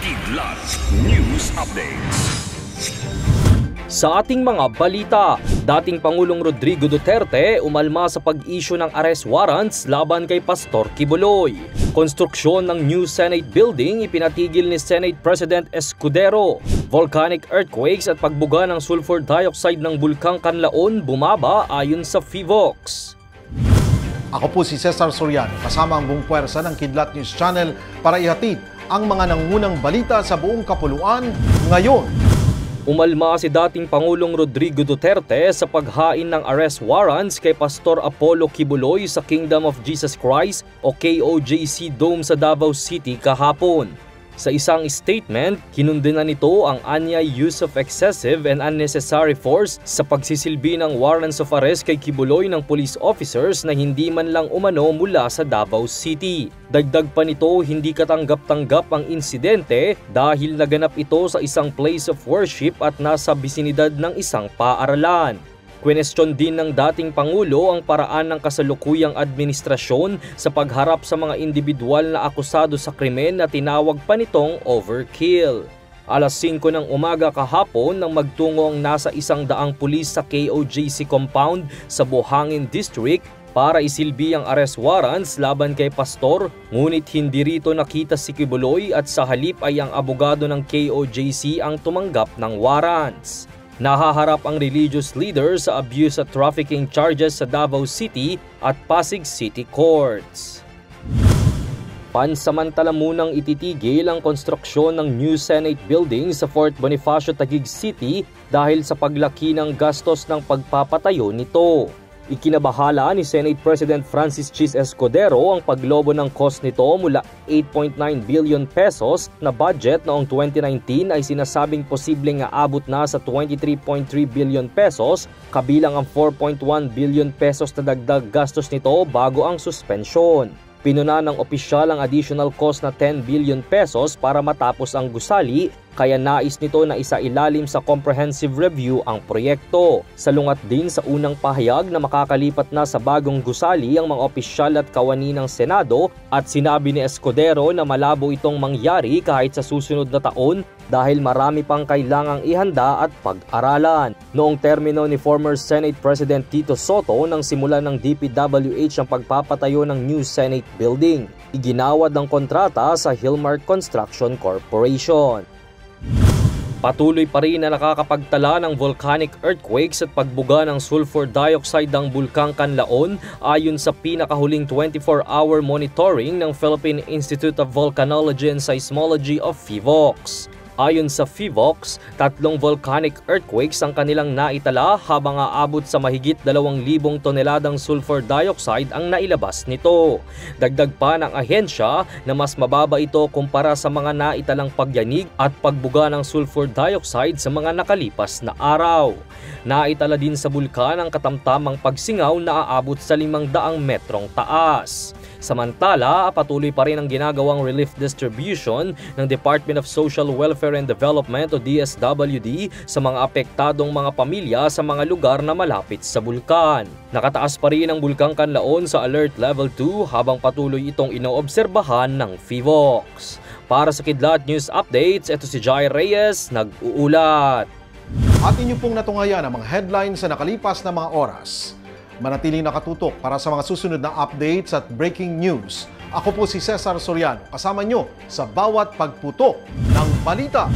Kidlat News Updates. Sa ating mga balita, dating Pangulong Rodrigo Duterte umalma sa pag-issue ng arrest warrants laban kay Pastor Kibuloy. Konstruksyon ng new Senate building ipinatigil ni Senate President Escudero. Volcanic earthquakes at pagbuga ng sulfur dioxide ng Bulkang Canlaon bumaba ayon sa PHIVOLCS. Ako po si Cesar Soriano, kasama ang buong puwersa ng Kidlat News Channel para ihatid ang mga nangungunang balita sa buong kapuluan ngayon. Umalma si dating Pangulong Rodrigo Duterte sa paghain ng arrest warrants kay Pastor Apollo Kibuloy sa Kingdom of Jesus Christ o KOJC Dome sa Davao City kahapon. Sa isang statement, kinundenan nito ang anyay use of excessive and unnecessary force sa pagsisilbi ng warrants of arrest kay Kibuloy ng police officers na hindi man lang umano mula sa Davao City. Dagdag pa nito, hindi katanggap-tanggap ang insidente dahil naganap ito sa isang place of worship at nasa bisinidad ng isang paaralan. Kwenestyon din ng dating Pangulo ang paraan ng kasalukuyang administrasyon sa pagharap sa mga individual na akusado sa krimen na tinawag pa nitong overkill. Alas 5 ng umaga kahapon nang magtungo ang nasa 100 pulis sa KOJC compound sa Buhangin District para isilbi ang arrest warrants laban kay Pastor, ngunit hindi rito nakita si Kibuloy at sa halip ay ang abogado ng KOJC ang tumanggap ng warrants. Nahaharap ang religious leader sa abuse at trafficking charges sa Davao City at Pasig City Courts. Pansamantala munang ititigil ang konstruksyon ng new Senate building sa Fort Bonifacio, Taguig City dahil sa paglaki ng gastos ng pagpapatayo nito. Ikinabahala ni Senate President Francis Chis Escudero ang paglobo ng cost nito mula 8.9 billion pesos na budget noong 2019 ay sinasabing posibleng aabot na sa 23.3 billion pesos kabilang ang 4.1 billion pesos na dagdag gastos nito bago ang suspensyon. Pinuna ng opisyal ang additional cost na 10 billion pesos para matapos ang gusali, kaya nais nito na isailalim sa comprehensive review ang proyekto. Salungat din sa unang pahayag na makakalipat na sa bagong gusali ang mga opisyal at kawani ng Senado at sinabi ni Escudero na malabo itong mangyari kahit sa susunod na taon dahil marami pang kailangang ihanda at pag-aralan. Noong termino ni former Senate President Tito Soto nang simulan ng DPWH ang pagpapatayo ng new Senate building, iginawad ang kontrata sa Hillmark Construction Corporation. Patuloy pa rin na nakakapagtala ng volcanic earthquakes at pagbuga ng sulfur dioxide ng Bulkang Canlaon ayon sa pinakahuling 24-hour monitoring ng Philippine Institute of Volcanology and Seismology of PHIVOLCS. Ayon sa PHIVOLCS, 3 volcanic earthquakes ang kanilang naitala habang aabot sa mahigit 2,000 toneladang sulfur dioxide ang nailabas nito. Dagdag pa ng ahensya na mas mababa ito kumpara sa mga naitalang pagyanig at pagbuga ng sulfur dioxide sa mga nakalipas na araw. Naitala din sa bulkan ang katamtamang pagsingaw na aabot sa 500 metrong taas. Samantala, patuloy pa rin ang ginagawang relief distribution ng Department of Social Welfare and Development o DSWD sa mga apektadong mga pamilya sa mga lugar na malapit sa bulkan. Nakataas pa rin ang Bulkang Canlaon sa Alert Level 2 habang patuloy itong inoobserbahan ng PHIVOLCS. Para sa Kidlat News Updates, ito si Jai Reyes, nag-uulat. At inyo pong natungayan ang mga headlines sa nakalipas na mga oras. Manatiling nakatutok para sa mga susunod na updates at breaking news. Ako po si Cesar Soriano, kasama nyo sa bawat pagputok ng balita.